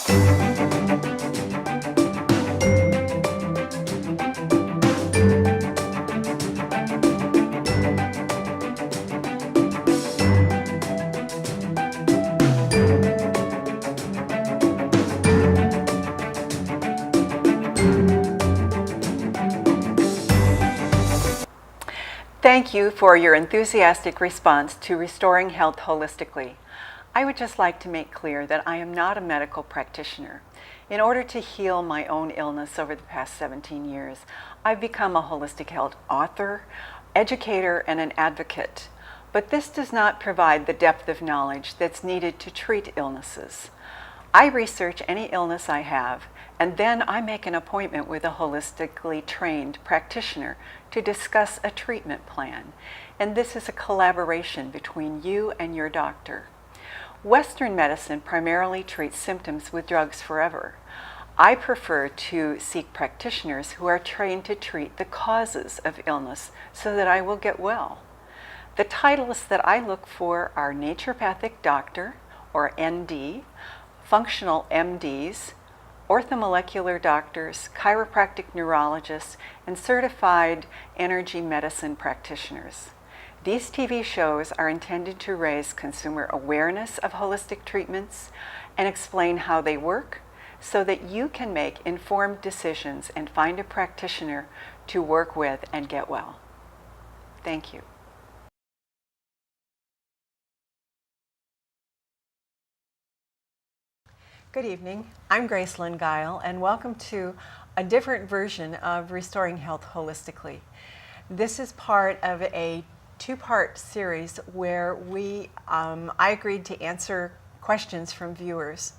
Thank you for your enthusiastic response to Restoring Health Holistically. I would just like to make clear that I am not a medical practitioner. In order to heal my own illness over the past 17 years, I've become a holistic health author, educator, and an advocate. But this does not provide the depth of knowledge that's needed to treat illnesses. I research any illness I have, and then I make an appointment with a holistically trained practitioner to discuss a treatment plan. And this is a collaboration between you and your doctor. Western medicine primarily treats symptoms with drugs forever. I prefer to seek practitioners who are trained to treat the causes of illness so that I will get well. The titles that I look for are naturopathic doctor, or ND, functional MDs, orthomolecular doctors, chiropractic neurologists, and certified energy medicine practitioners. These TV shows are intended to raise consumer awareness of holistic treatments and explain how they work so that you can make informed decisions and find a practitioner to work with and get well. Thank you. Good evening. I'm Gracelyn Guyol, and welcome to a different version of Restoring Health Holistically. This is part of a two-part series where I agreed to answer questions from viewers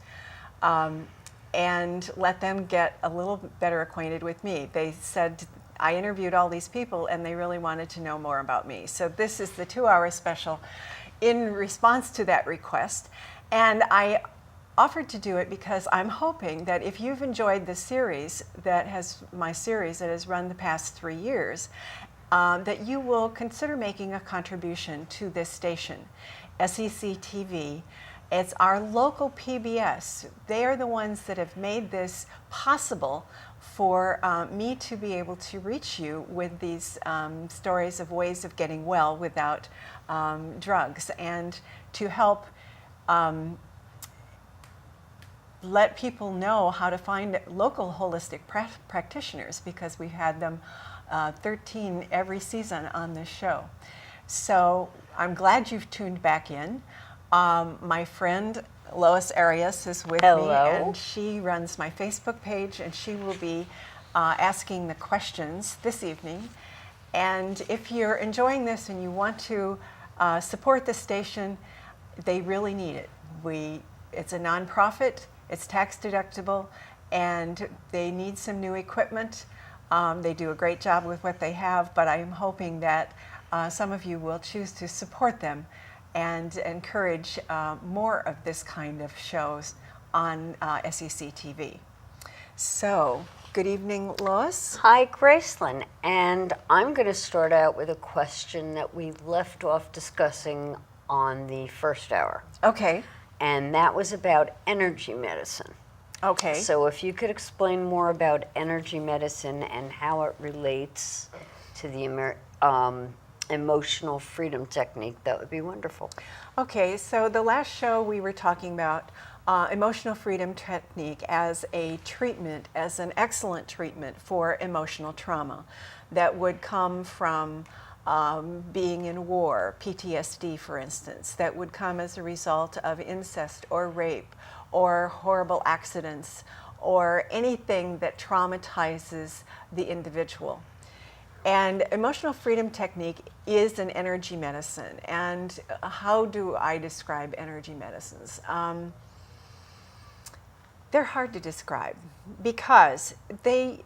and let them get a little better acquainted with me. They said I interviewed all these people and they really wanted to know more about me. So this is the 2-hour special in response to that request. And I offered to do it because I'm hoping that if you've enjoyed the series that has run the past 3 years, that you will consider making a contribution to this station, SEC TV. It's our local PBS. They are the ones that have made this possible for me to be able to reach you with these stories of ways of getting well without drugs, and to help let people know how to find local holistic practitioners, because we've had them 13 every season on this show. So I'm glad you've tuned back in. My friend Lois Arias is with me, and she runs my Facebook page, and she will be asking the questions this evening. And if you're enjoying this and you want to support the station, they really need it. It's a nonprofit. It's tax deductible, and they need some new equipment. They do a great job with what they have, but I'm hoping that some of you will choose to support them and encourage more of this kind of shows on SEC TV. So, good evening, Lois. Hi, Gracelyn, and I'm going to start out with a question that we left off discussing on the first hour. Okay. And that was about energy medicine. Okay. So if you could explain more about energy medicine and how it relates to the emotional freedom technique, that would be wonderful. Okay, so the last show we were talking about emotional freedom technique as a treatment, as an excellent treatment for emotional trauma that would come from being in war, PTSD for instance, that would come as a result of incest or rape or horrible accidents or anything that traumatizes the individual. And emotional freedom technique is an energy medicine. And how do I describe energy medicines? They're hard to describe because they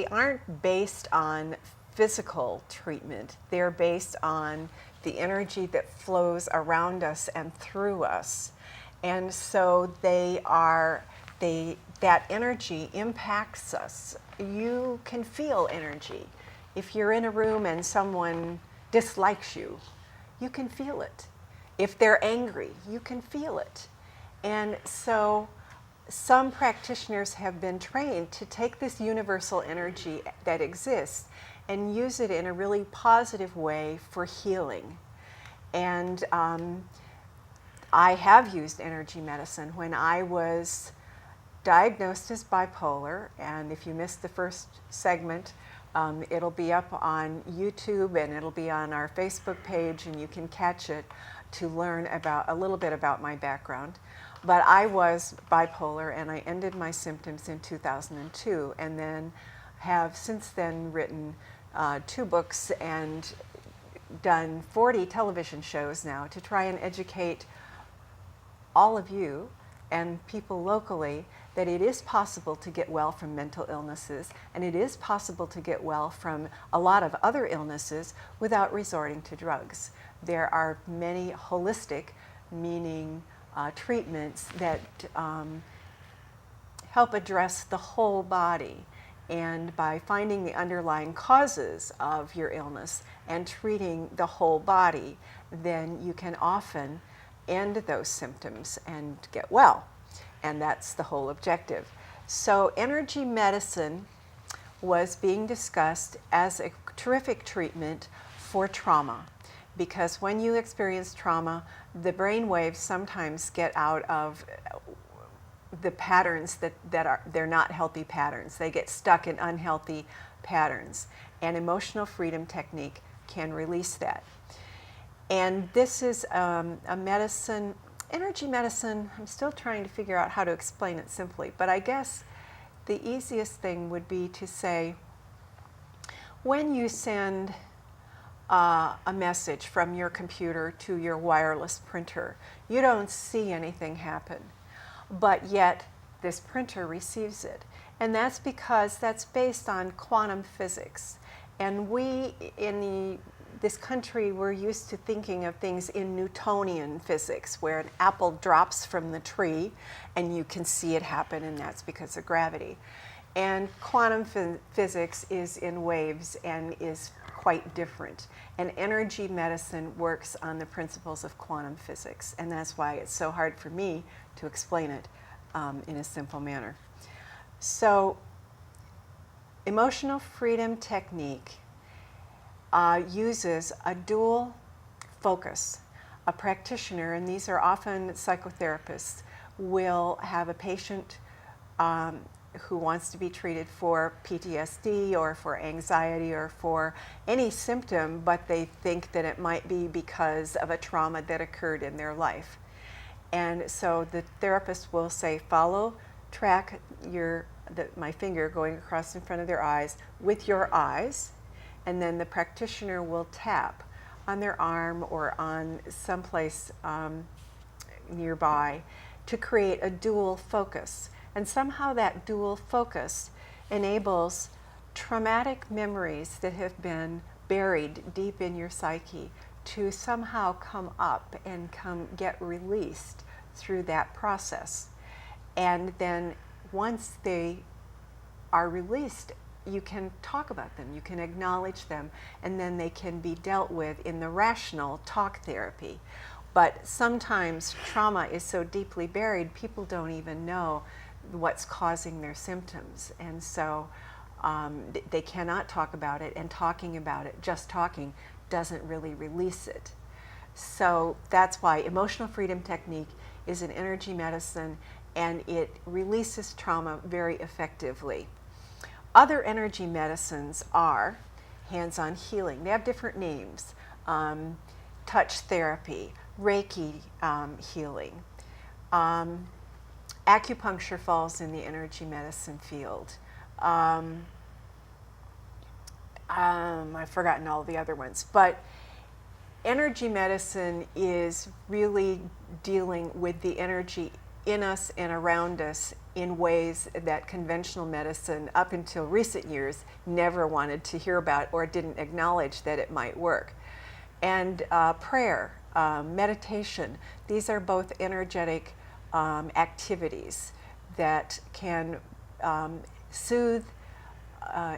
aren't based on physical treatment. They're based on the energy that flows around us and through us. And so that energy impacts us. You can feel energy. If you're in a room and someone dislikes you, you can feel it. If they're angry, you can feel it. And so some practitioners have been trained to take this universal energy that exists and use it in a really positive way for healing. And I have used energy medicine when I was diagnosed as bipolar. And if you missed the first segment, it'll be up on YouTube and it'll be on our Facebook page, and you can catch it to learn about a little bit about my background. But I was bipolar, and I ended my symptoms in 2002, and then have since then written 2 books and done 40 television shows now to try and educate all of you and people locally that it is possible to get well from mental illnesses, and it is possible to get well from a lot of other illnesses without resorting to drugs. There are many holistic, meaning treatments that help address the whole body. And by finding the underlying causes of your illness and treating the whole body, then you can often end those symptoms and get well. And that's the whole objective. So energy medicine was being discussed as a terrific treatment for trauma, because when you experience trauma, the brain waves sometimes get out of the patterns they're not healthy patterns. They get stuck in unhealthy patterns, and emotional freedom technique can release that. And this is a medicine, energy medicine. I'm still trying to figure out how to explain it simply, but I guess the easiest thing would be to say, when you send a message from your computer to your wireless printer, you don't see anything happen, but yet this printer receives it. And that's because that's based on quantum physics. And we in this country, we're used to thinking of things in Newtonian physics, where an apple drops from the tree and you can see it happen, and that's because of gravity. And quantum physics is in waves and is quite different. And energy medicine works on the principles of quantum physics, and that's why it's so hard for me to explain it in a simple manner. So, emotional freedom technique uses a dual focus. A practitioner, and these are often psychotherapists, will have a patient who wants to be treated for PTSD or for anxiety or for any symptom, but they think that it might be because of a trauma that occurred in their life. And so the therapist will say, track my finger going across in front of their eyes with your eyes, and then the practitioner will tap on their arm or on someplace nearby to create a dual focus. And somehow that dual focus enables traumatic memories that have been buried deep in your psyche to somehow come up and get released through that process. And then once they are released, you can talk about them, you can acknowledge them, and then they can be dealt with in the rational talk therapy. But sometimes trauma is so deeply buried, people don't even know what's causing their symptoms. And so they cannot talk about it, and talking about it, just talking, doesn't really release it. So that's why emotional freedom technique is an energy medicine, and it releases trauma very effectively. Other energy medicines are hands-on healing. They have different names. Touch therapy, Reiki healing. Acupuncture falls in the energy medicine field. I've forgotten all the other ones. But energy medicine is really dealing with the energy in us and around us in ways that conventional medicine, up until recent years, never wanted to hear about or didn't acknowledge that it might work. And prayer, meditation, these are both energetic activities that can soothe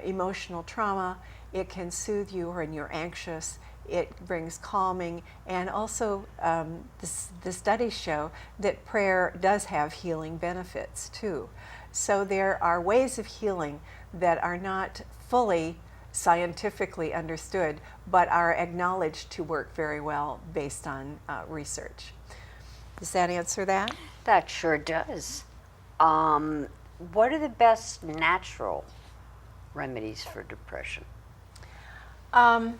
emotional trauma. It can soothe you when you're anxious. it brings calming, and also the studies show that prayer does have healing benefits too. So there are ways of healing that are not fully scientifically understood, but are acknowledged to work very well based on research. Does that answer that? That sure does. What are the best natural remedies for depression? Well,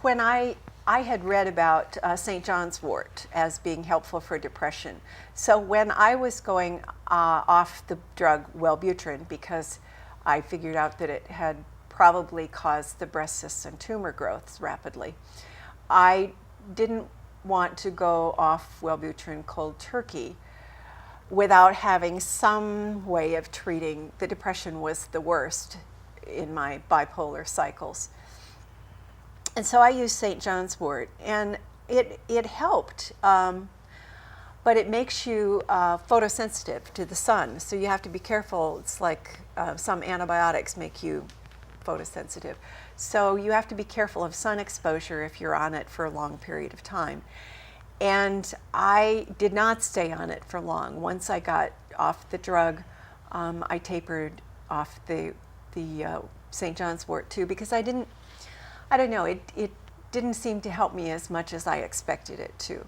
when I had read about St. John's wort as being helpful for depression. So when I was going off the drug Wellbutrin, because I figured out that it had probably caused the breast cysts and tumor growths rapidly, I didn't want to go off Wellbutrin cold turkey without having some way of treating. The depression was the worst in my bipolar cycles. And so I used St. John's wort, and it helped, but it makes you photosensitive to the sun, so you have to be careful. It's like some antibiotics make you photosensitive. So you have to be careful of sun exposure if you're on it for a long period of time. And I did not stay on it for long. Once I got off the drug, I tapered off the St. John's wort too, because I don't know, it didn't seem to help me as much as I expected it to.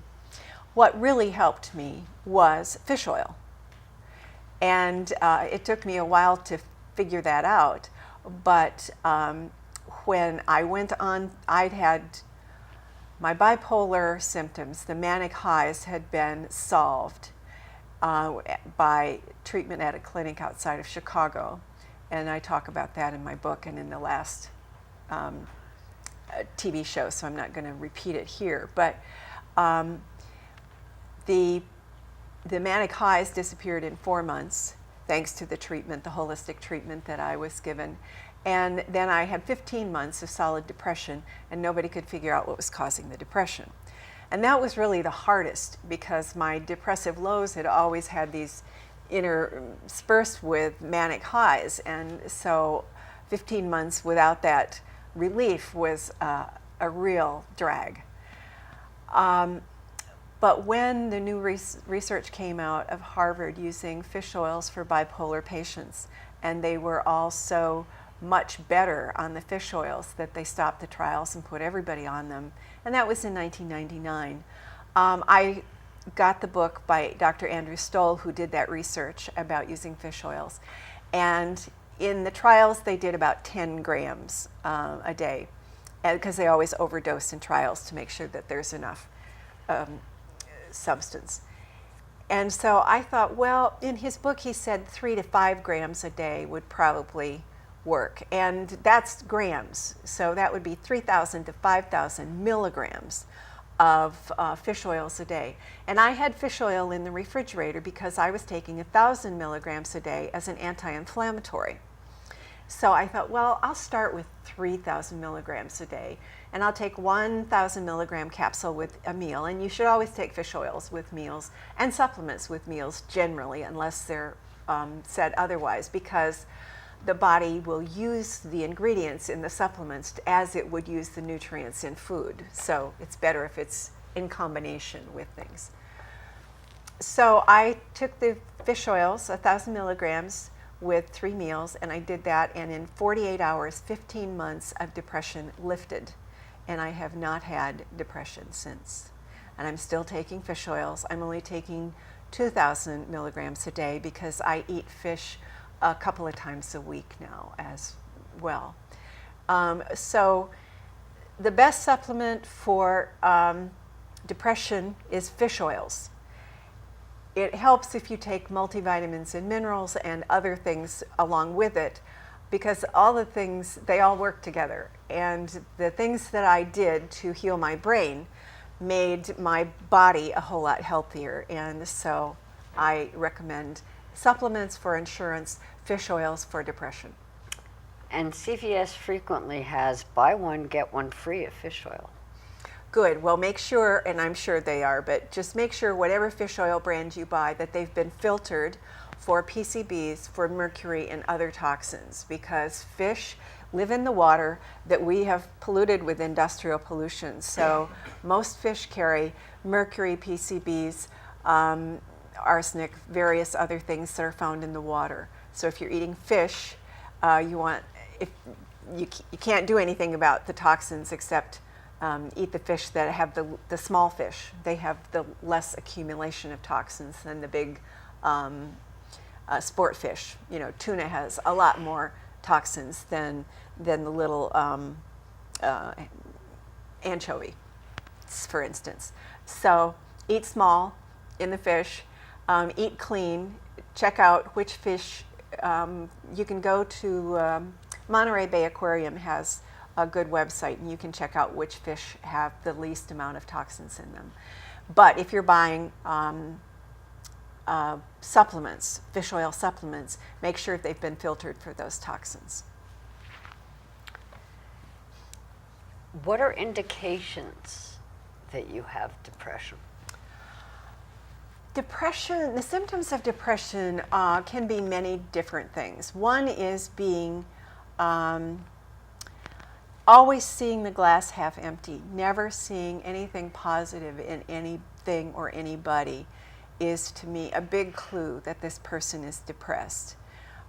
What really helped me was fish oil. And it took me a while to figure that out. But when I went on, I'd had my bipolar symptoms, the manic highs had been solved by treatment at a clinic outside of Chicago. And I talk about that in my book and in the last TV show, so I'm not going to repeat it here. But the manic highs disappeared in 4 months, thanks to the treatment, the holistic treatment that I was given. And then I had 15 months of solid depression, and nobody could figure out what was causing the depression. And that was really the hardest, because my depressive lows had always had these interspersed with manic highs. And so 15 months without that relief was a real drag. But when the new research came out of Harvard using fish oils for bipolar patients, and they were all so much better on the fish oils that they stopped the trials and put everybody on them, and that was in 1999. I got the book by Dr. Andrew Stoll, who did that research about using fish oils. And in the trials, they did about 10 grams a day, because they always overdose in trials to make sure that there's enough substance. And so I thought, well, in his book, he said 3 to 5 grams a day would probably work. And that's grams. So that would be 3,000 to 5,000 milligrams of fish oils a day. And I had fish oil in the refrigerator because I was taking 1,000 milligrams a day as an anti-inflammatory. So I thought, well, I'll start with 3,000 milligrams a day, and I'll take 1,000 milligram capsule with a meal. And you should always take fish oils with meals and supplements with meals generally, unless they're said otherwise, because the body will use the ingredients in the supplements as it would use the nutrients in food. So it's better if it's in combination with things. So I took the fish oils, 1,000 milligrams, with 3 meals, and I did that, and in 48 hours, 15 months of depression lifted, and I have not had depression since. And I'm still taking fish oils. I'm only taking 2,000 milligrams a day because I eat fish a couple of times a week now as well. So the best supplement for depression is fish oils. It helps if you take multivitamins and minerals and other things along with it, because all the things, they all work together. And the things that I did to heal my brain made my body a whole lot healthier. And so I recommend supplements for insurance, fish oils for depression. And CVS frequently has buy one, get one free of fish oil. Good. Well, make sure, and I'm sure they are, but just make sure whatever fish oil brand you buy that they've been filtered for PCBs, for mercury and other toxins, because fish live in the water that we have polluted with industrial pollution. So most fish carry mercury, PCBs, arsenic, various other things that are found in the water. So if you're eating fish, you can't do anything about the toxins except eat the fish that have the small fish. They have the less accumulation of toxins than the big sport fish. Tuna has a lot more toxins than the little anchovy, for instance. So eat small in the fish, eat clean, check out which fish. You can go to Monterey Bay Aquarium has a good website, and you can check out which fish have the least amount of toxins in them. But if you're buying supplements, fish oil supplements, make sure they've been filtered for those toxins. What are indications that you have depression? Depression, the symptoms of depression can be many different things. One is being always seeing the glass half empty, never seeing anything positive in anything or anybody is, to me, a big clue that this person is depressed.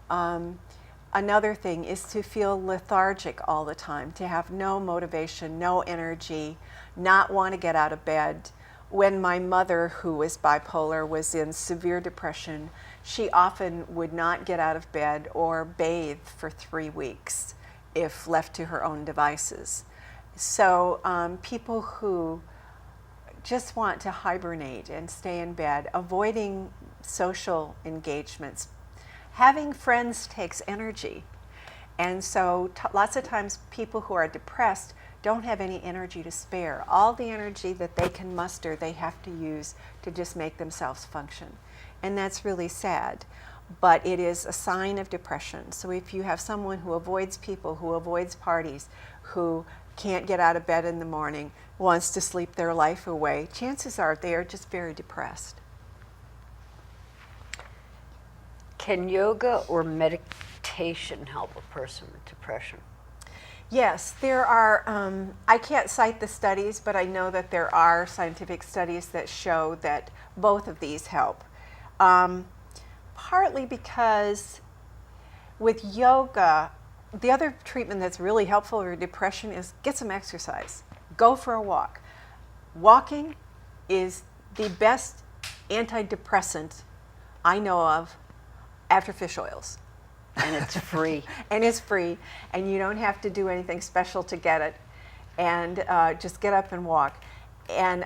Another thing is to feel lethargic all the time, to have no motivation, no energy, not want to get out of bed. When my mother, who was bipolar, was in severe depression, she often would not get out of bed or bathe for 3 weeks if left to her own devices. So people who just want to hibernate and stay in bed, avoiding social engagements. Having friends takes energy. And so lots of times people who are depressed don't have any energy to spare. All the energy that they can muster, they have to use to just make themselves function. And that's really sad. But it is a sign of depression. So if you have someone who avoids people, who avoids parties, who can't get out of bed in the morning, wants to sleep their life away, chances are they are just very depressed. Can yoga or meditation help a person with depression? Yes, there are, I can't cite the studies, but I know that there are scientific studies that show that both of these help. Partly because with yoga, the other treatment that's really helpful for depression is get some exercise. Go for a walk. Walking is the best antidepressant I know of after fish oils. And it's free. And it's free, and you don't have to do anything special to get it. And just get up and walk. And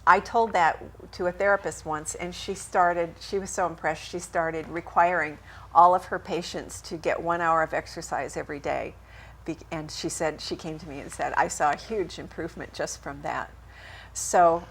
I told that to a therapist once, and she was so impressed, she started requiring all of her patients to get 1 hour of exercise every day. And she came to me and said, I saw a huge improvement just from that. So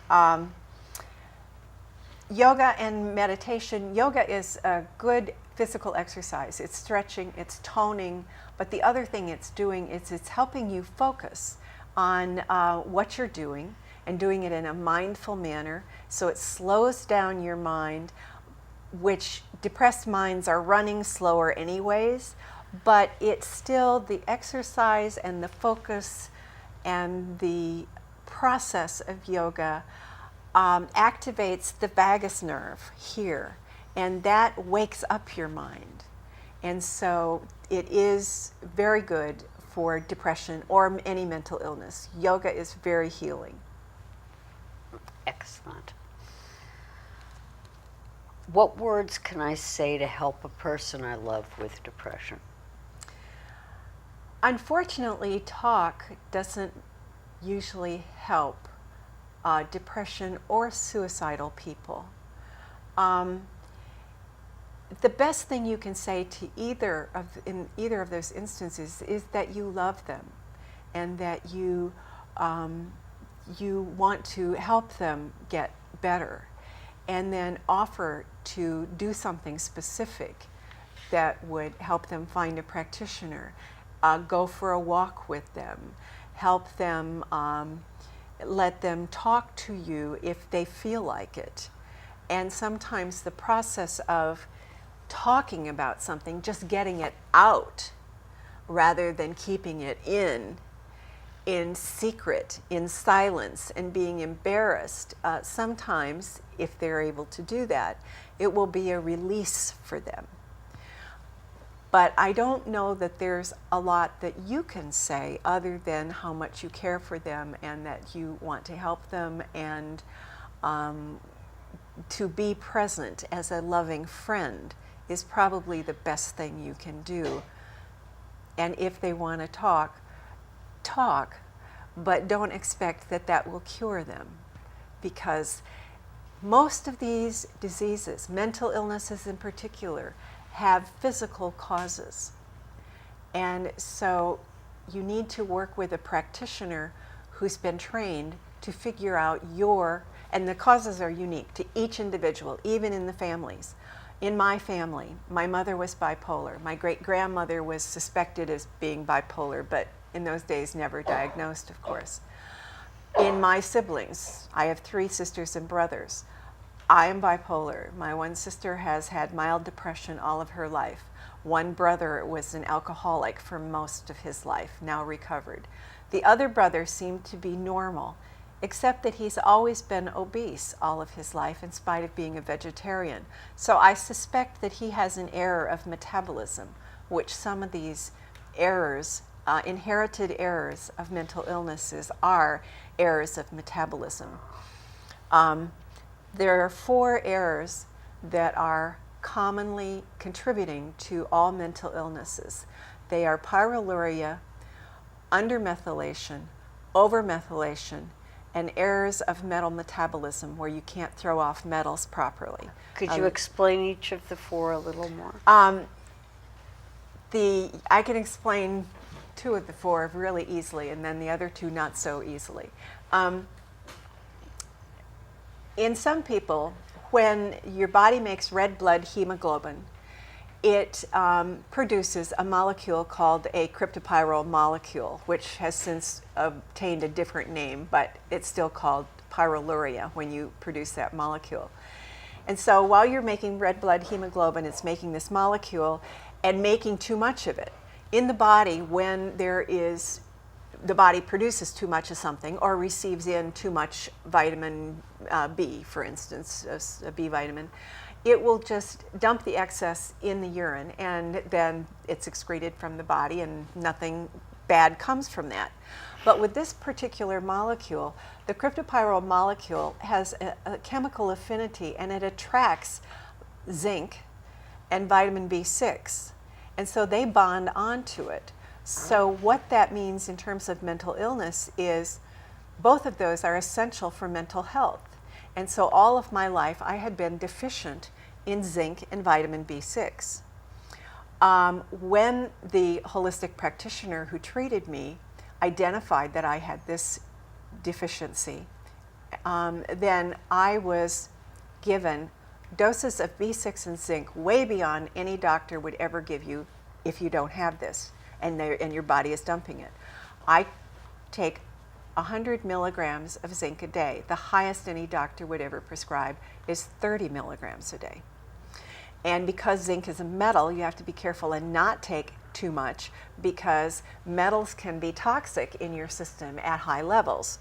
yoga and meditation, yoga is a good physical exercise. It's stretching, it's toning, but the other thing it's doing is it's helping you focus on what you're doing, and doing it in a mindful manner, so it slows down your mind, which depressed minds are running slower anyways, but it's still the exercise and the focus and the process of yoga activates the vagus nerve here, and that wakes up your mind. And so it is very good for depression or any mental illness. Yoga is very healing. Excellent. What words can I say to help a person I love with depression? Unfortunately, talk doesn't usually help depression or suicidal people. The best thing you can say to in either of those instances is that you love them, and that you want to help them get better, and then offer to do something specific that would help them find a practitioner, go for a walk with them, help them, let them talk to you if they feel like it. And sometimes the process of talking about something, just getting it out, rather than keeping it in secret, in silence, and being embarrassed. Sometimes, if they're able to do that, it will be a release for them. But I don't know that there's a lot that you can say other than how much you care for them and that you want to help them, and to be present as a loving friend is probably the best thing you can do. And if they want to talk, but don't expect that that will cure them, because most of these diseases, mental illnesses in particular, have physical causes. And so you need to work with a practitioner who's been trained to figure out and the causes are unique to each individual, even in the families. In my family, my mother was bipolar. My great-grandmother was suspected as being bipolar, but in those days never diagnosed, of course. In my siblings, I have 3 sisters and brothers. I am bipolar. My one sister has had mild depression all of her life. One brother was an alcoholic for most of his life, now recovered. The other brother seemed to be normal, except that he's always been obese all of his life in spite of being a vegetarian. So I suspect that he has an error of metabolism, which some of these errors, inherited errors of mental illnesses, are errors of metabolism. There are 4 errors that are commonly contributing to all mental illnesses. They are pyroluria, undermethylation, overmethylation, and errors of metal metabolism, where you can't throw off metals properly. Could you explain each of the 4 a little more? I can explain 2 of the 4 really easily, and then the other 2 not so easily. In some people, when your body makes red blood hemoglobin, it produces a molecule called a cryptopyrrole molecule, which has since obtained a different name, but it's still called pyroluria when you produce that molecule. And so while you're making red blood hemoglobin, it's making this molecule and making too much of it. In the body, when the body produces too much of something or receives in too much vitamin B, for instance, a B vitamin, it will just dump the excess in the urine, and then it's excreted from the body and nothing bad comes from that. But with this particular molecule, the cryptopyrrole molecule has a chemical affinity, and it attracts zinc and vitamin B6. And so they bond onto it. So what that means in terms of mental illness is both of those are essential for mental health. And so all of my life I had been deficient in zinc and vitamin B6. When the holistic practitioner who treated me identified that I had this deficiency, then I was given doses of B6 and zinc way beyond any doctor would ever give you if you don't have this and your body is dumping it. I take 100 milligrams of zinc a day. The highest any doctor would ever prescribe is 30 milligrams a day. And because zinc is a metal, you have to be careful and not take too much, because metals can be toxic in your system at high levels,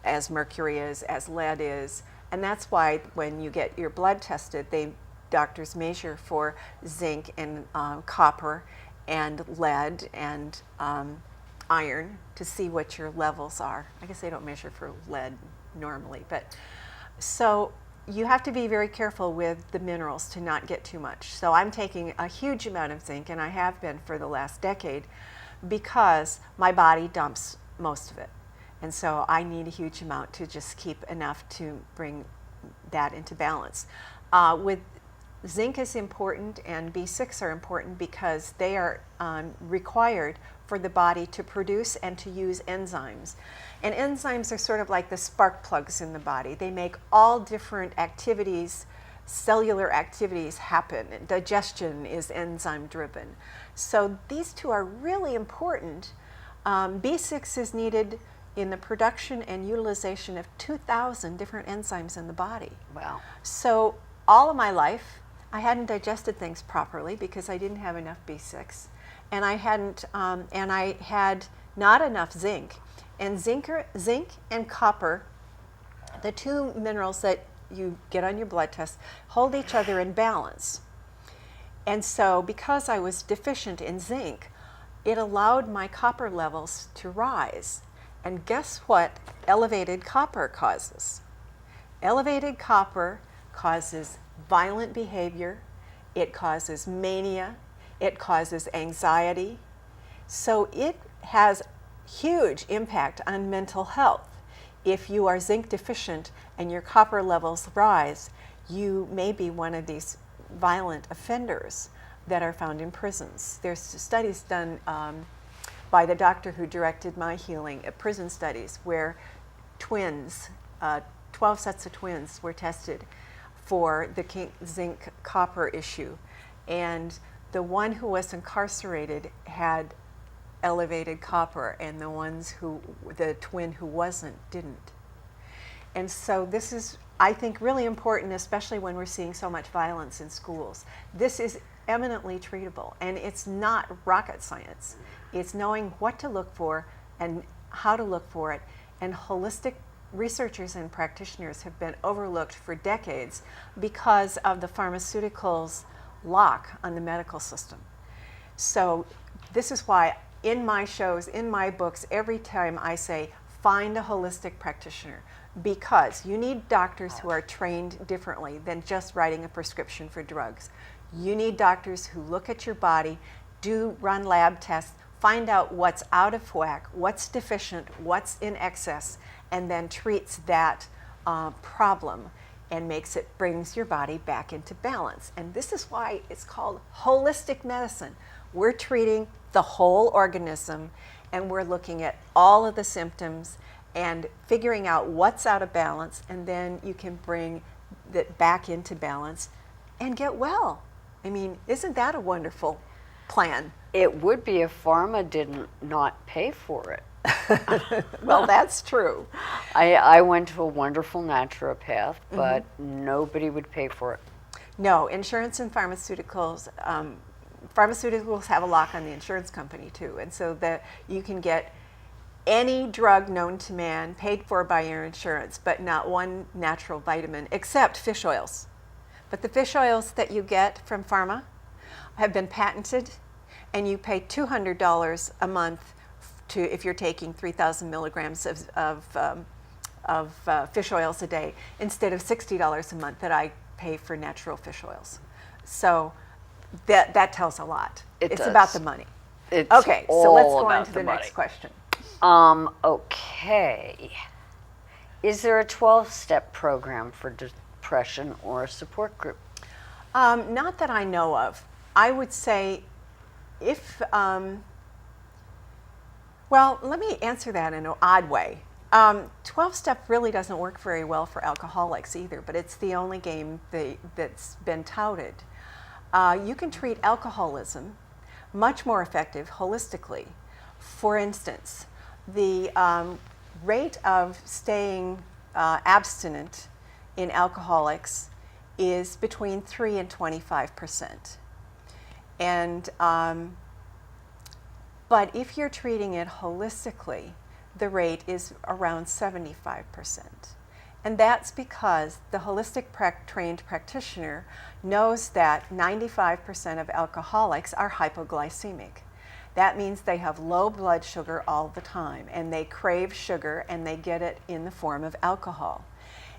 as mercury is, as lead is. And that's why when you get your blood tested, doctors measure for zinc and copper and lead and iron to see what your levels are. I guess they don't measure for lead normally, but so you have to be very careful with the minerals to not get too much. So I'm taking a huge amount of zinc, and I have been for the last decade, because my body dumps most of it. And so I need a huge amount to just keep enough to bring that into balance. With zinc is important, and B6 are important because they are required for the body to produce and to use enzymes. And enzymes are sort of like the spark plugs in the body. They make all different activities, cellular activities happen. Digestion is enzyme driven. So these 2 are really important. B6 is needed in the production and utilization of 2,000 different enzymes in the body. Wow. So all of my life, I hadn't digested things properly because I didn't have enough B6. and I hadn't, and I had not enough zinc. And zinc and copper, the two minerals that you get on your blood test, hold each other in balance. And so because I was deficient in zinc, it allowed my copper levels to rise. And guess what elevated copper causes? Elevated copper causes violent behavior, it causes mania, it causes anxiety. So it has huge impact on mental health. If you are zinc deficient and your copper levels rise, you may be one of these violent offenders that are found in prisons. There's studies done by the doctor who directed my healing at prison studies where twins, 12 sets of twins were tested for the zinc copper issue. And the one who was incarcerated had elevated copper, and the twin who wasn't, didn't. And so this is, I think, really important, especially when we're seeing so much violence in schools. This is eminently treatable, and it's not rocket science. It's knowing what to look for and how to look for it. And holistic researchers and practitioners have been overlooked for decades because of the pharmaceuticals' lock on the medical system. So this is why in my shows, in my books, every time I say, find a holistic practitioner, because you need doctors who are trained differently than just writing a prescription for drugs. You need doctors who look at your body, run lab tests, find out what's out of whack, what's deficient, what's in excess, and then treats that problem and brings your body back into balance. And this is why it's called holistic medicine. We're treating the whole organism, and we're looking at all of the symptoms and figuring out what's out of balance, and then you can bring that back into balance and get well. I mean, isn't that a wonderful plan? It would be if pharma didn't not pay for it. Well, that's true. I went to a wonderful naturopath, but nobody would pay for it. No, insurance and pharmaceuticals, pharmaceuticals have a lock on the insurance company too, and so that you can get any drug known to man paid for by your insurance, but not one natural vitamin except fish oils. But the fish oils that you get from pharma have been patented, and you pay $200 a month if you're taking 3,000 milligrams of fish oils a day instead of $60 a month that I pay for natural fish oils. So that tells a lot. It's about the money. Okay, so let's go on to the next question. Okay. Is there a 12-step program for depression or a support group? Not that I know of. I would say if, well, let me answer that in an odd way. 12-step really doesn't work very well for alcoholics either, but it's the only game that's been touted. You can treat alcoholism much more effective holistically. For instance, the rate of staying abstinent in alcoholics is between 3 and 25%. And but if you're treating it holistically, the rate is around 75%. And that's because the holistic trained practitioner knows that 95% of alcoholics are hypoglycemic. That means they have low blood sugar all the time, and they crave sugar, and they get it in the form of alcohol.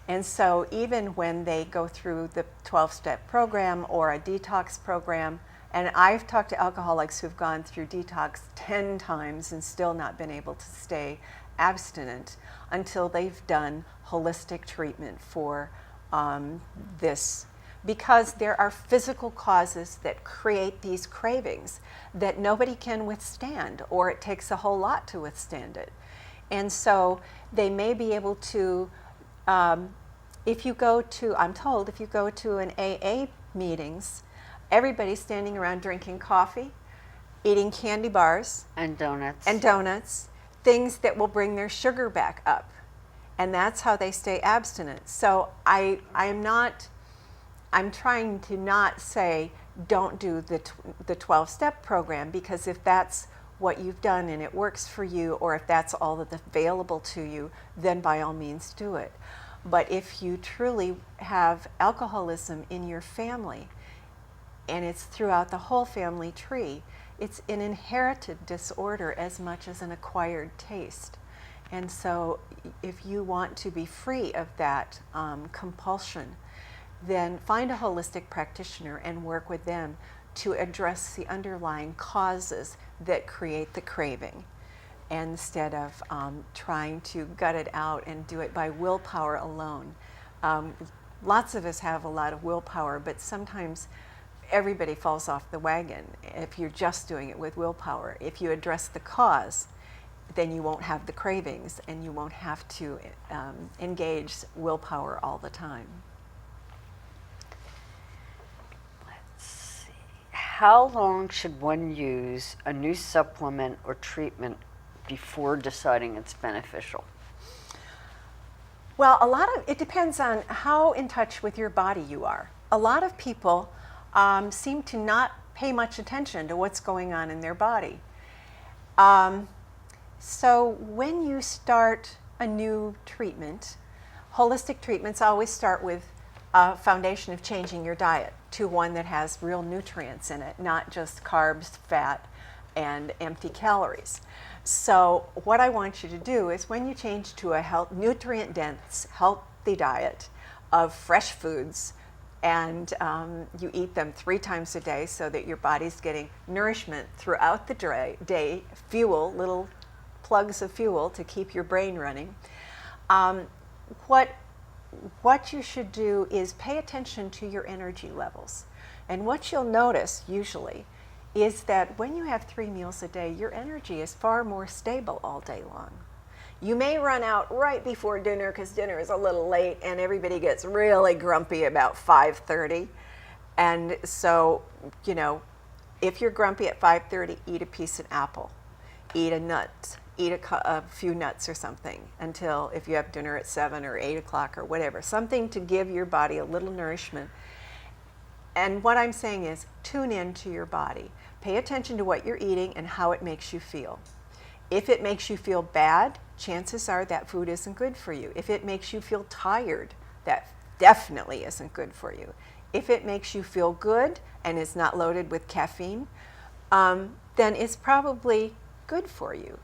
And so even when they go through the 12-step program or a detox program, and I've talked to alcoholics who've gone through detox 10 times and still not been able to stay abstinent until they've done holistic treatment for this. Because there are physical causes that create these cravings that nobody can withstand, or it takes a whole lot to withstand it. And so they may be able to, if you go to, I'm told, if you go to an AA meetings, everybody's standing around drinking coffee, eating candy bars. And donuts. And donuts, things that will bring their sugar back up. And that's how they stay abstinent. So I'm trying to not say don't do the 12-step program, because if that's what you've done and it works for you, or if that's all that's available to you, then by all means do it. But if you truly have alcoholism in your family, and it's throughout the whole family tree, it's an inherited disorder as much as an acquired taste. And so if you want to be free of that compulsion, then find a holistic practitioner and work with them to address the underlying causes that create the craving, instead of trying to gut it out and do it by willpower alone. Lots of us have a lot of willpower, but sometimes everybody falls off the wagon if you're just doing it with willpower. If you address the cause, then you won't have the cravings, and you won't have to engage willpower all the time. Let's see. How long should one use a new supplement or treatment before deciding it's beneficial? Well, it depends on how in touch with your body you are. A lot of people seem to not pay much attention to what's going on in their body. So when you start a new treatment, holistic treatments always start with a foundation of changing your diet to one that has real nutrients in it, not just carbs, fat, and empty calories. So what I want you to do is, when you change to a nutrient-dense, healthy diet of fresh foods, and you eat them 3 times a day so that your body's getting nourishment throughout the day, fuel, little plugs of fuel to keep your brain running. What you should do is pay attention to your energy levels. And what you'll notice usually is that when you have 3 meals a day, your energy is far more stable all day long. You may run out right before dinner because dinner is a little late and everybody gets really grumpy about 5:30. And so, if you're grumpy at 5:30, eat a piece of apple, eat a nut, eat a few nuts or something until, if you have dinner at 7 or 8 o'clock or whatever, something to give your body a little nourishment. And what I'm saying is, tune in to your body. Pay attention to what you're eating and how it makes you feel. If it makes you feel bad, chances are that food isn't good for you. If it makes you feel tired, that definitely isn't good for you. If it makes you feel good and is not loaded with caffeine, then it's probably good for you.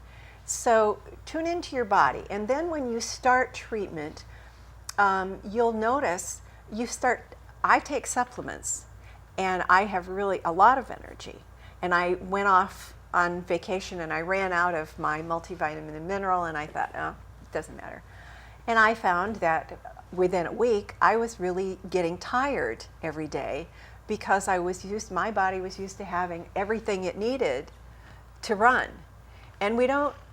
So tune into your body. And then when you start treatment, you'll notice I take supplements, and I have really a lot of energy. And I went off on vacation and I ran out of my multivitamin and mineral, and I thought, oh, it doesn't matter. And I found that within a week, I was really getting tired every day, because my body was used to having everything it needed to run. And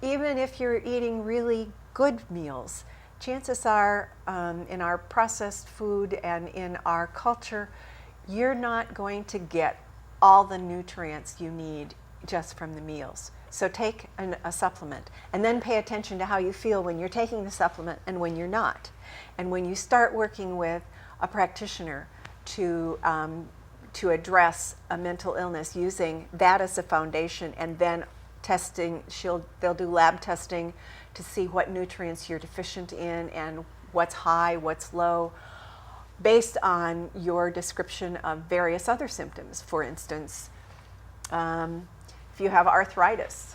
even if you're eating really good meals, chances are in our processed food and in our culture, you're not going to get all the nutrients you need just from the meals. So take a supplement, and then pay attention to how you feel when you're taking the supplement and when you're not. And when you start working with a practitioner to address a mental illness, using that as a foundation, and then testing, they'll do lab testing to see what nutrients you're deficient in and what's high, what's low, based on your description of various other symptoms. For instance, if you have arthritis,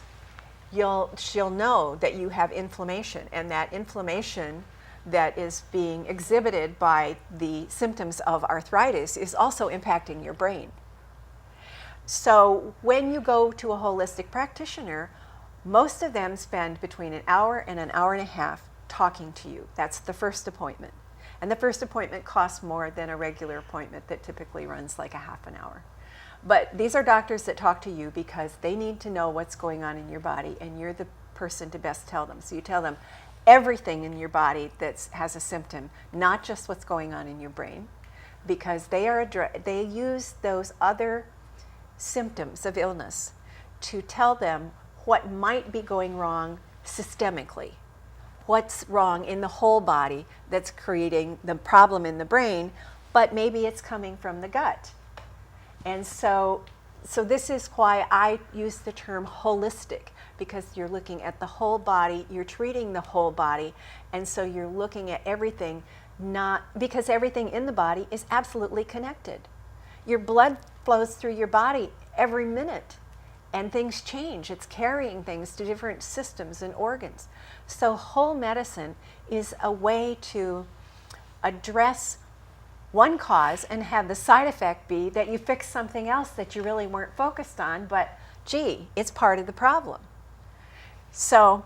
she'll know that you have inflammation, and that inflammation that is being exhibited by the symptoms of arthritis is also impacting your brain. So when you go to a holistic practitioner, most of them spend between an hour and an hour and a half talking to you. That's the first appointment. And the first appointment costs more than a regular appointment that typically runs like a half an hour. But these are doctors that talk to you because they need to know what's going on in your body, and you're the person to best tell them. So you tell them everything in your body that has a symptom, not just what's going on in your brain, because they use those other symptoms of illness to tell them what might be going wrong systemically, what's wrong in the whole body that's creating the problem in the brain, but maybe it's coming from the gut. And so this is why I use the term holistic, because you're looking at the whole body, you're treating the whole body, and so you're looking at everything, not because everything in the body is absolutely connected. Your blood flows through your body every minute, and things change. It's carrying things to different systems and organs. So whole medicine is a way to address one cause and have the side effect be that you fix something else that you really weren't focused on, but gee, it's part of the problem. So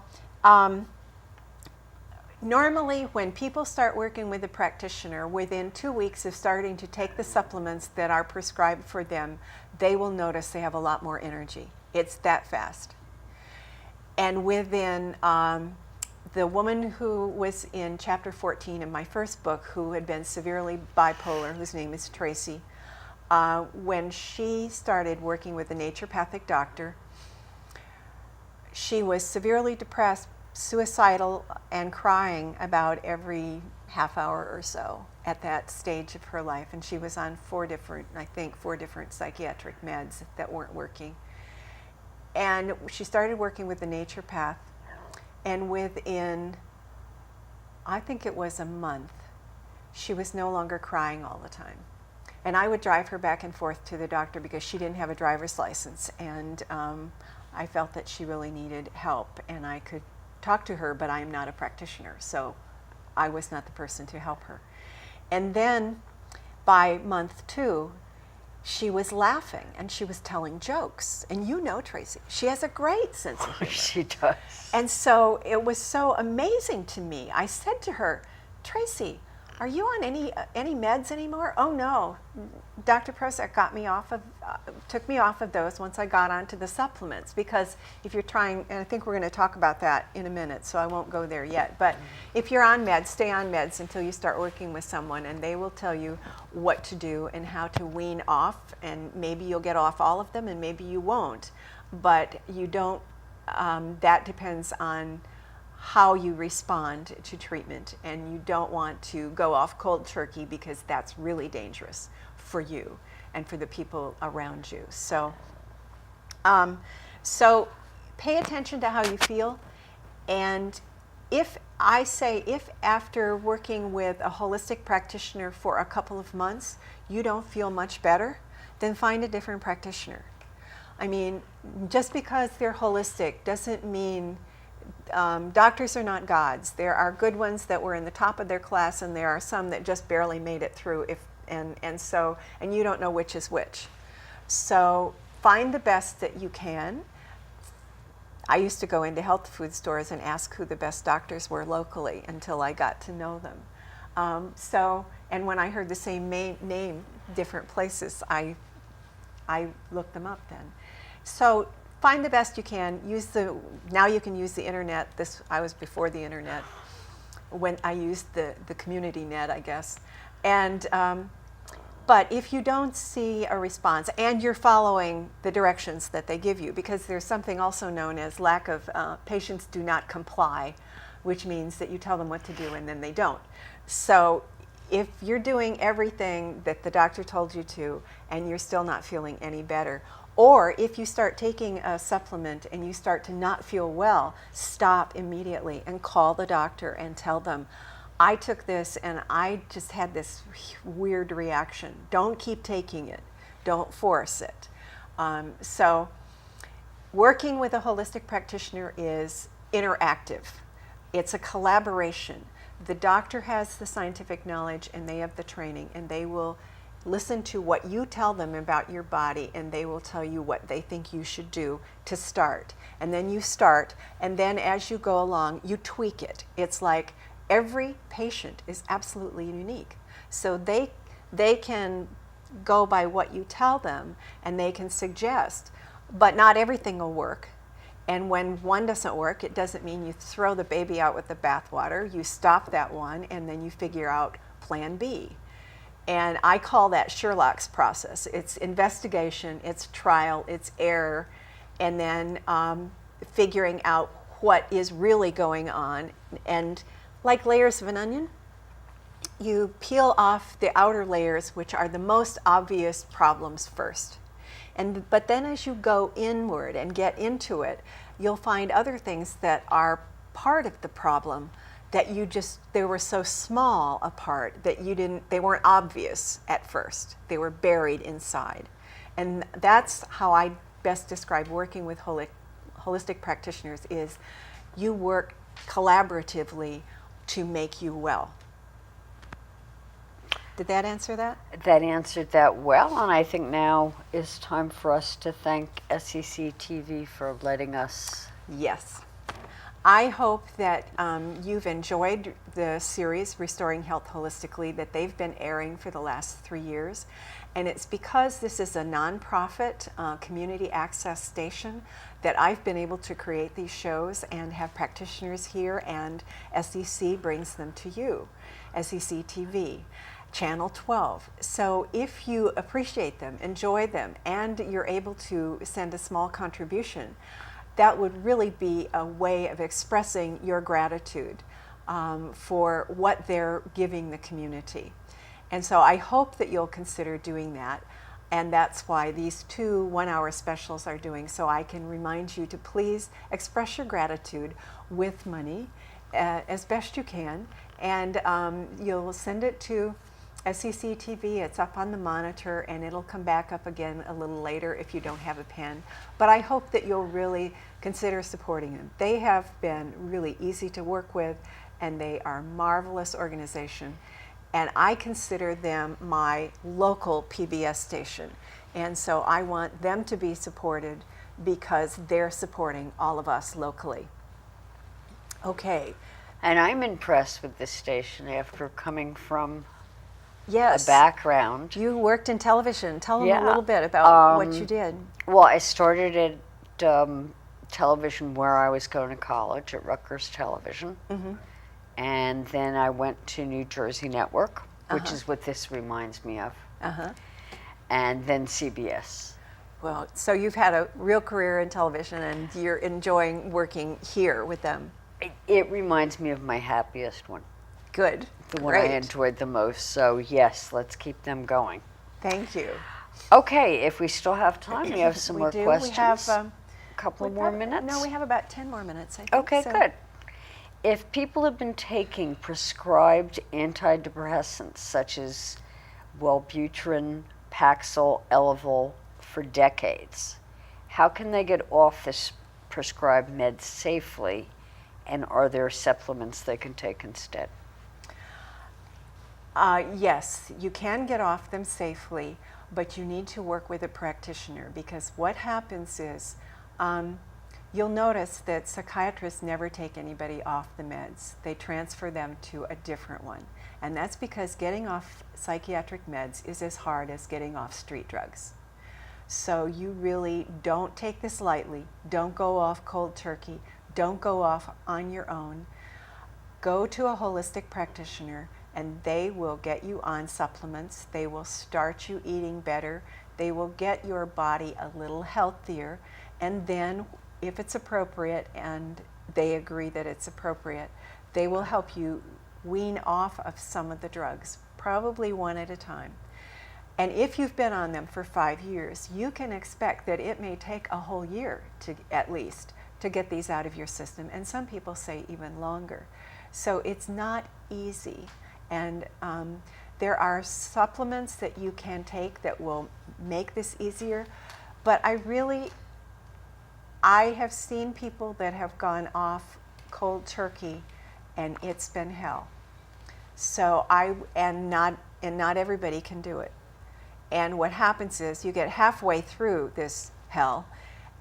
normally when people start working with a practitioner, within 2 weeks of starting to take the supplements that are prescribed for them, they will notice they have a lot more energy. It's that fast. And within the woman who was in chapter 14 in my first book, who had been severely bipolar, whose name is Tracy, when she started working with a naturopathic doctor, she was severely depressed, suicidal, and crying about every half hour or so at that stage of her life. And she was on four different psychiatric meds that weren't working. And she started working with the naturopath, and within, I think it was a month, she was no longer crying all the time. And I would drive her back and forth to the doctor because she didn't have a driver's license, and I felt that she really needed help, and I could talk to her, but I am not a practitioner, so I was not the person to help her. And then by month 2, she was laughing and she was telling jokes. And you know Tracy, she has a great sense of humor. She does. And so it was so amazing to me. I said to her, Tracy, are you on any meds anymore? Oh no, Dr. Prozac took me off of those once I got onto the supplements, because if you're trying, and I think we're going to talk about that in a minute, so I won't go there yet, but if you're on meds, stay on meds until you start working with someone, and they will tell you what to do and how to wean off, and maybe you'll get off all of them and maybe you won't, but you don't, that depends on how you respond to treatment, and you don't want to go off cold turkey because that's really dangerous for you and for the people around you. So, so pay attention to how you feel, and if after working with a holistic practitioner for a couple of months you don't feel much better, then find a different practitioner. I mean, just because they're holistic doesn't mean doctors are not gods. There are good ones that were in the top of their class, and there are some that just barely made it through. And you don't know which is which. So find the best that you can. I used to go into health food stores and ask who the best doctors were locally until I got to know them. And when I heard the same name, different places, I looked them up then. So find the best you can. Now you can use the internet. I was before the internet when I used the community net, I guess. And but if you don't see a response and you're following the directions that they give you, because there's something also known as lack of patients do not comply, which means that you tell them what to do and then they don't. So if you're doing everything that the doctor told you to and you're still not feeling any better, or if you start taking a supplement and you start to not feel well, stop immediately and call the doctor and tell them, I took this and I just had this weird reaction. Don't keep taking it. Don't force it. So working with a holistic practitioner is interactive. It's a collaboration. The doctor has the scientific knowledge and they have the training, and they will listen to what you tell them about your body, and they will tell you what they think you should do to start. And then you start, and then as you go along, you tweak it. It's like every patient is absolutely unique. So they can go by what you tell them, and they can suggest, but not everything will work. And when one doesn't work, it doesn't mean you throw the baby out with the bathwater. You stop that one, and then you figure out plan B. And I call that Sherlock's process. It's investigation, it's trial, it's error, and then figuring out what is really going on. And like layers of an onion, you peel off the outer layers, which are the most obvious problems first. But then as you go inward and get into it, you'll find other things that are part of the problem that they were so small a part that they weren't obvious at first. They were buried inside. And that's how I best describe working with holistic practitioners is you work collaboratively to make you well. Did that answer that? That answered that well, and I think now is time for us to thank SEC TV for letting us. Yes. I hope that you've enjoyed the series Restoring Health Holistically that they've been airing for the last 3 years. And it's because this is a nonprofit community access station that I've been able to create these shows and have practitioners here, and SEC brings them to you, SEC TV. Channel 12. So if you appreciate them, enjoy them, and you're able to send a small contribution, that would really be a way of expressing your gratitude for what they're giving the community. And so I hope that you'll consider doing that. And that's why these 2 one-hour specials are doing, so I can remind you to please express your gratitude with money as best you can. And you'll send it to SEC TV, it's up on the monitor, and it'll come back up again a little later if you don't have a pen. But I hope that you'll really consider supporting them. They have been really easy to work with, and they are a marvelous organization. And I consider them my local PBS station. And so I want them to be supported because they're supporting all of us locally. Okay. And I'm impressed with this station after coming from Yes. a background. You worked in television. Tell them Yeah. a little bit about what you did. Well, I started at television where I was going to college at Rutgers Television. Mm-hmm. And then I went to New Jersey Network, which Uh-huh. is what this reminds me of. Uh-huh. And then CBS. Well, so you've had a real career in television, and you're enjoying working here with them. It reminds me of my happiest one, Good. the one I Great. enjoyed the most. So yes, let's keep them going. Thank you. Okay, if we still have time, we have some We more do. questions. We have a couple more minutes. No, we have about 10 more minutes, I think. Okay, so. good. If people have been taking prescribed antidepressants such as Wellbutrin, Paxil, Elevol for decades, how can they get off this prescribed meds safely, and are there supplements they can take instead? Yes, you can get off them safely, but you need to work with a practitioner, because what happens is you'll notice that psychiatrists never take anybody off the meds. They transfer them to a different one. And that's because getting off psychiatric meds is as hard as getting off street drugs. So you really don't take this lightly. Don't go off cold turkey. Don't go off on your own. Go to a holistic practitioner, and they will get you on supplements. They will start you eating better. They will get your body a little healthier. And then, if it's appropriate, and they agree that it's appropriate, they will help you wean off of some of the drugs, probably one at a time. And if you've been on them for 5 years, you can expect that it may take a whole year at least to get these out of your system, and some people say even longer. So it's not easy. And there are supplements that you can take that will make this easier, but I have seen people that have gone off cold turkey, and it's been hell. So not everybody can do it. And what happens is you get halfway through this hell,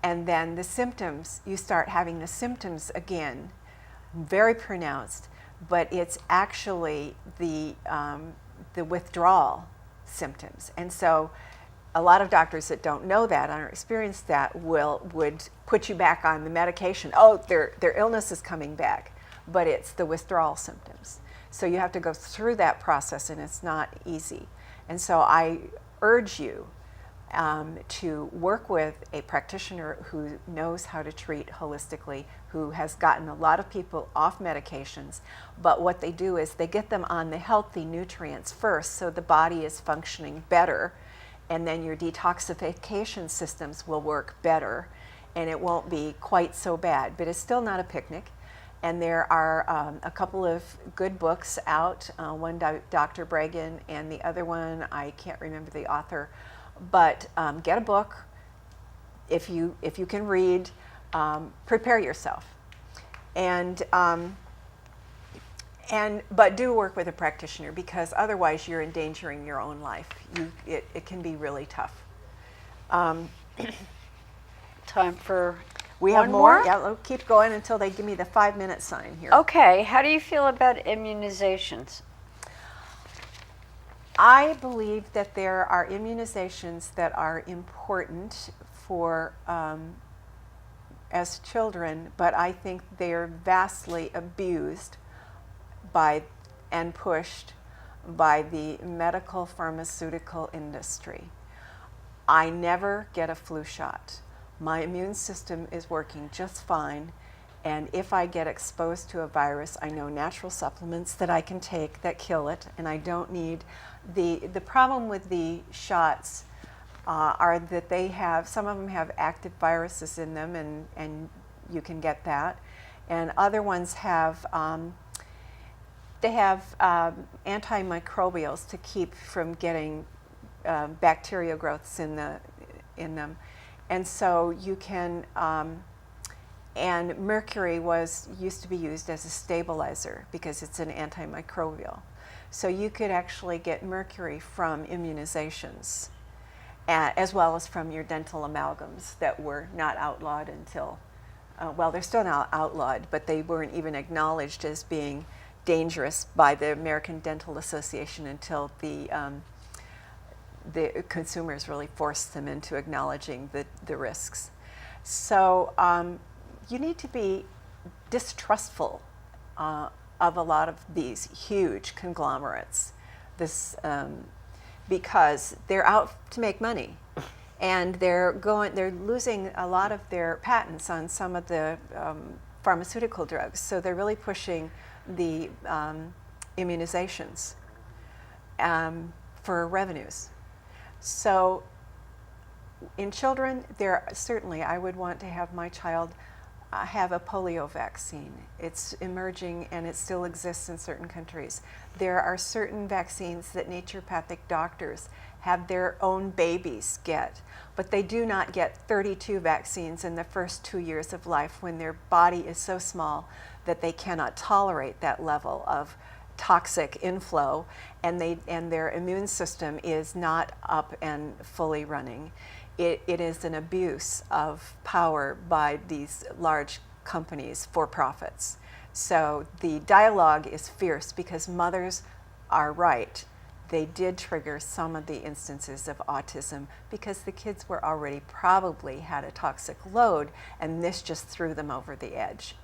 and then you start having the symptoms again, very pronounced, but it's actually the withdrawal symptoms. And so a lot of doctors that don't know that or experience that would put you back on the medication. Oh, their illness is coming back, but it's the withdrawal symptoms. So you have to go through that process, and it's not easy. And so I urge you, to work with a practitioner who knows how to treat holistically, who has gotten a lot of people off medications. But what they do is they get them on the healthy nutrients first so the body is functioning better, and then your detoxification systems will work better and it won't be quite so bad. But it's still not a picnic. And there are a couple of good books out, one Dr. Bregan and the other one, I can't remember the author. But get a book if you can read. Prepare yourself, but do work with a practitioner, because otherwise you're endangering your own life. It can be really tough. Time for we one have more. more? Yeah, we'll keep going until they give me the 5-minute sign here. Okay, how do you feel about immunizations? I believe that there are immunizations that are important for as children, but I think they are vastly abused by and pushed by the medical pharmaceutical industry. I never get a flu shot. My immune system is working just fine. And if I get exposed to a virus, I know natural supplements that I can take that kill it, and I don't need the problem with the shots are that they have, some of them have active viruses in them, and you can get that, and other ones have they have antimicrobials to keep from getting bacterial growths in them, and so you can. And mercury used to be used as a stabilizer because it's an antimicrobial. So you could actually get mercury from immunizations, as well as from your dental amalgams that were not outlawed until, well, they're still not outlawed, but they weren't even acknowledged as being dangerous by the American Dental Association until the consumers really forced them into acknowledging the risks. So you need to be distrustful of a lot of these huge conglomerates, because they're out to make money, and they're losing a lot of their patents on some of the pharmaceutical drugs. So they're really pushing the immunizations for revenues. So in children, certainly I would want to have my child have a polio vaccine. It's emerging and it still exists in certain countries. There are certain vaccines that naturopathic doctors have their own babies get, but they do not get 32 vaccines in the first 2 years of life when their body is so small that they cannot tolerate that level of toxic inflow, and their immune system is not up and fully running. It is an abuse of power by these large companies for profits. So the dialogue is fierce because mothers are right. They did trigger some of the instances of autism because the kids were already probably had a toxic load, and this just threw them over the edge.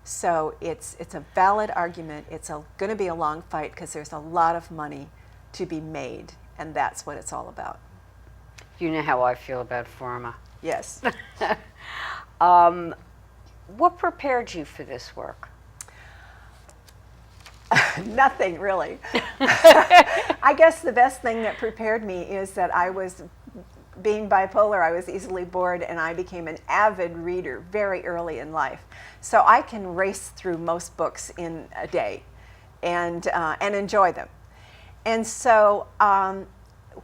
So it's a valid argument. It's going to be a long fight because there's a lot of money to be made, and that's what it's all about. You know how I feel about pharma. Yes. What prepared you for this work? Nothing, really. I guess the best thing that prepared me is that I was, being bipolar, I was easily bored, and I became an avid reader very early in life. So I can race through most books in a day and enjoy them. And so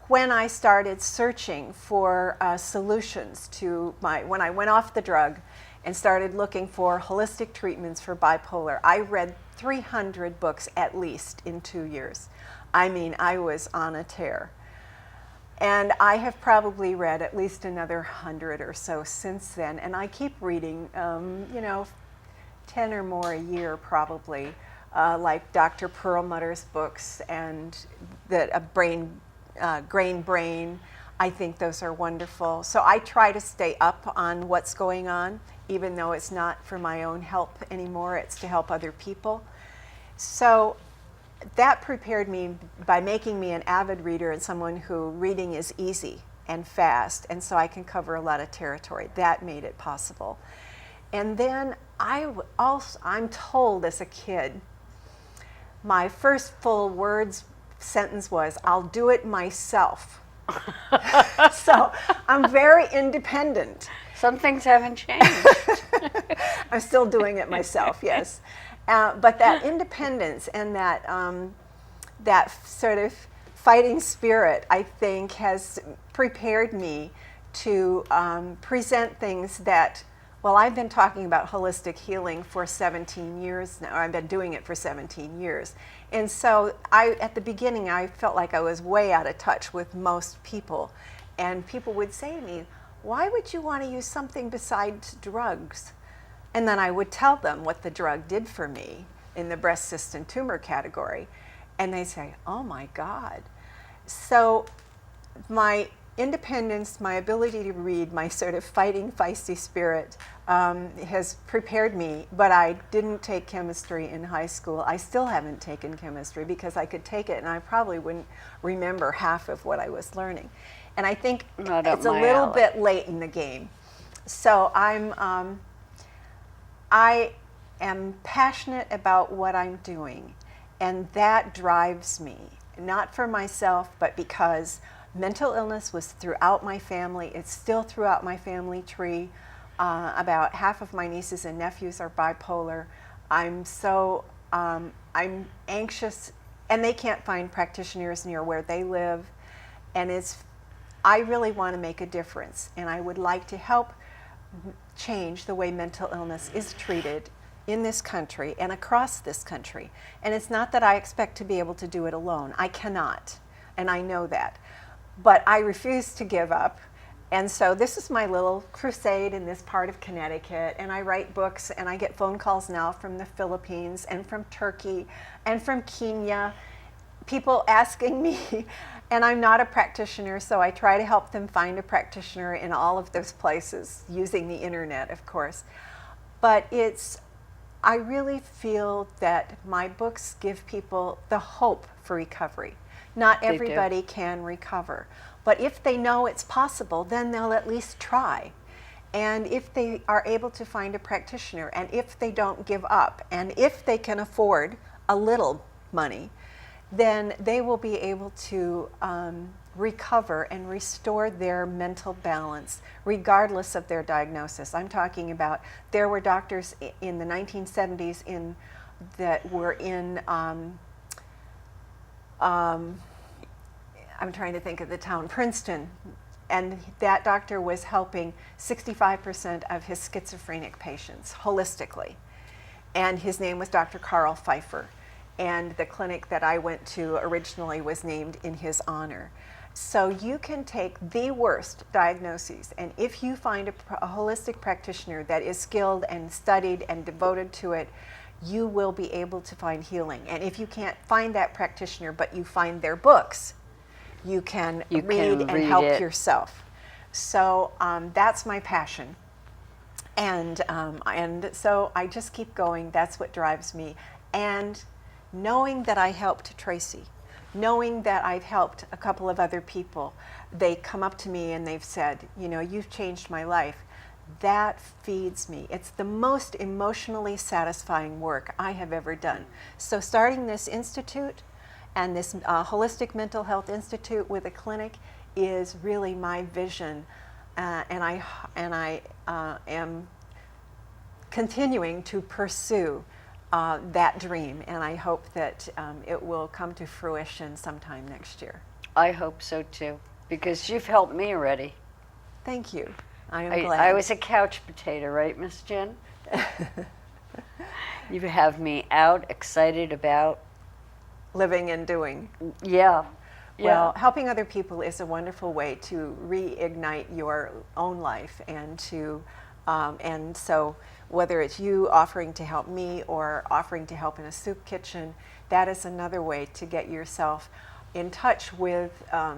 when I started searching for solutions to when I went off the drug and started looking for holistic treatments for bipolar, I read 300 books at least in 2 years. I mean, I was on a tear. And I have probably read at least another 100 or so since then, and I keep reading, 10 or more a year probably, like Dr. Perlmutter's books and Grain Brain. I think those are wonderful. So I try to stay up on what's going on, even though it's not for my own help anymore, it's to help other people. So that prepared me by making me an avid reader and someone who reading is easy and fast, and so I can cover a lot of territory. That made it possible. And then I'm told as a kid, my first full sentence was, "I'll do it myself." So I'm very independent. Some things haven't changed. I'm still doing it myself, yes. But that independence and that sort of fighting spirit, I think, has prepared me to present things that, well, I've been talking about holistic healing for 17 years now. I've been doing it for 17 years. And so at the beginning, I felt like I was way out of touch with most people. And people would say to me, "Why would you want to use something besides drugs?" And then I would tell them what the drug did for me in the breast cyst and tumor category. And they say, "Oh my God." So my independence, my ability to read, my sort of fighting, feisty spirit has prepared me. But I didn't take chemistry in high school. I still haven't taken chemistry because I could take it and I probably wouldn't remember half of what I was learning. And I think it's a little bit late in the game. So I am passionate about what I'm doing, and that drives me, not for myself, but because mental illness was throughout my family. It's still throughout my family tree. About half of my nieces and nephews are bipolar. I'm anxious, and they can't find practitioners near where they live. And I really want to make a difference, and I would like to help change the way mental illness is treated in this country and across this country. And it's not that I expect to be able to do it alone. I cannot, and I know that. But I refuse to give up. And so this is my little crusade in this part of Connecticut, and I write books, and I get phone calls now from the Philippines and from Turkey and from Kenya, people asking me, and I'm not a practitioner, so I try to help them find a practitioner in all of those places, using the internet, of course. But I really feel that my books give people the hope for recovery. Not everybody can recover, but if they know it's possible, then they'll at least try. And if they are able to find a practitioner, and if they don't give up, and if they can afford a little money, then they will be able to recover and restore their mental balance regardless of their diagnosis. I'm talking about, there were doctors in the 1970s that were in, I'm trying to think of the town, Princeton, and that doctor was helping 65% of his schizophrenic patients holistically. And his name was Dr. Carl Pfeiffer. And the clinic that I went to originally was named in his honor. So you can take the worst diagnoses, and if you find a holistic practitioner that is skilled and studied and devoted to it, you will be able to find healing. And if you can't find that practitioner, but you find their books, you can read and help yourself. So that's my passion. And so I just keep going. That's what drives me. And knowing that I helped Tracy, knowing that I've helped a couple of other people, they come up to me and they've said, "You've changed my life." That feeds me. It's the most emotionally satisfying work I have ever done. So starting this institute and this Holistic Mental Health Institute with a clinic is really my vision, and I am continuing to pursue that dream, and I hope that it will come to fruition sometime next year. I hope so too, because you've helped me already. Thank you. I am glad. I was a couch potato, right, Miss Jen? You have me out, excited about living and doing. Yeah. Well, helping other people is a wonderful way to reignite your own life, and so whether it's you offering to help me or offering to help in a soup kitchen, that is another way to get yourself in touch with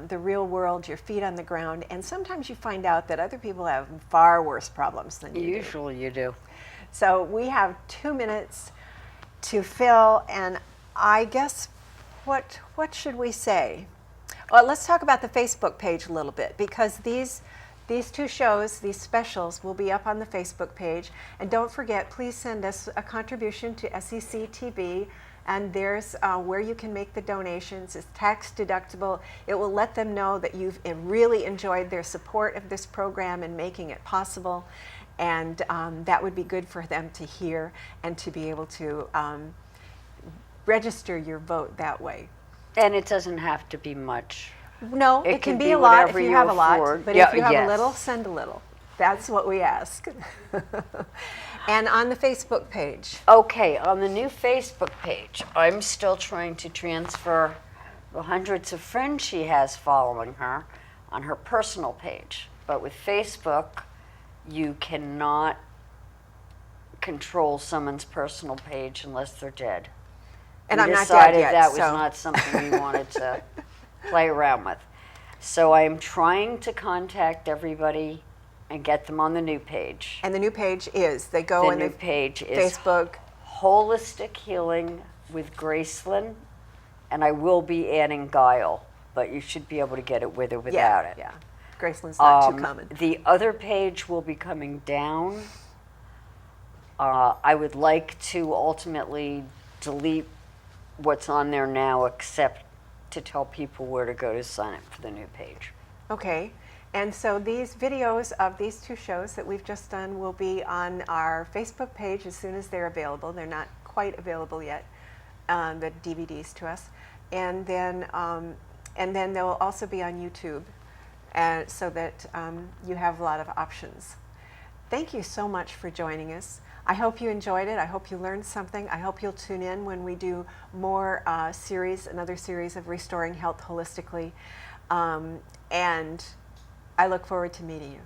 the real world, your feet on the ground, and sometimes you find out that other people have far worse problems than you do. Usually you do. So we have 2 minutes to fill, and I guess what should we say? Let's talk about the Facebook page a little bit, because these two shows, these specials, will be up on the Facebook page. And don't forget, please send us a contribution to SECTV. And there's where you can make the donations. It's tax deductible. It will let them know that you've really enjoyed their support of this program and making it possible. And that would be good for them to hear and to be able to register your vote that way. And it doesn't have to be much. No, it can be a lot if you have a lot. But if you have yes. a little, send a little. That's what we ask. And on the Facebook page. Okay, on the new Facebook page, I'm still trying to transfer the hundreds of friends she has following her on her personal page. But with Facebook, you cannot control someone's personal page unless they're dead. And we I'm not decided dead yet, that was so. not something we wanted to play around with. So I'm trying to contact everybody and get them on the new page. And the new page is, they go The in new the page is Facebook. Holistic Healing with Gracelyn, and I will be adding Guyol, but you should be able to get it with or without it. Yeah, Gracelyn's not too common. The other page will be coming down. I would like to ultimately delete what's on there now, except to tell people where to go to sign up for the new page. Okay, and so these videos of these two shows that we've just done will be on our Facebook page as soon as they're available. They're not quite available yet, the DVDs to us. And then they'll also be on YouTube, so that you have a lot of options. Thank you so much for joining us. I hope you enjoyed it. I hope you learned something. I hope you'll tune in when we do more another series of Restoring Health Holistically. And I look forward to meeting you.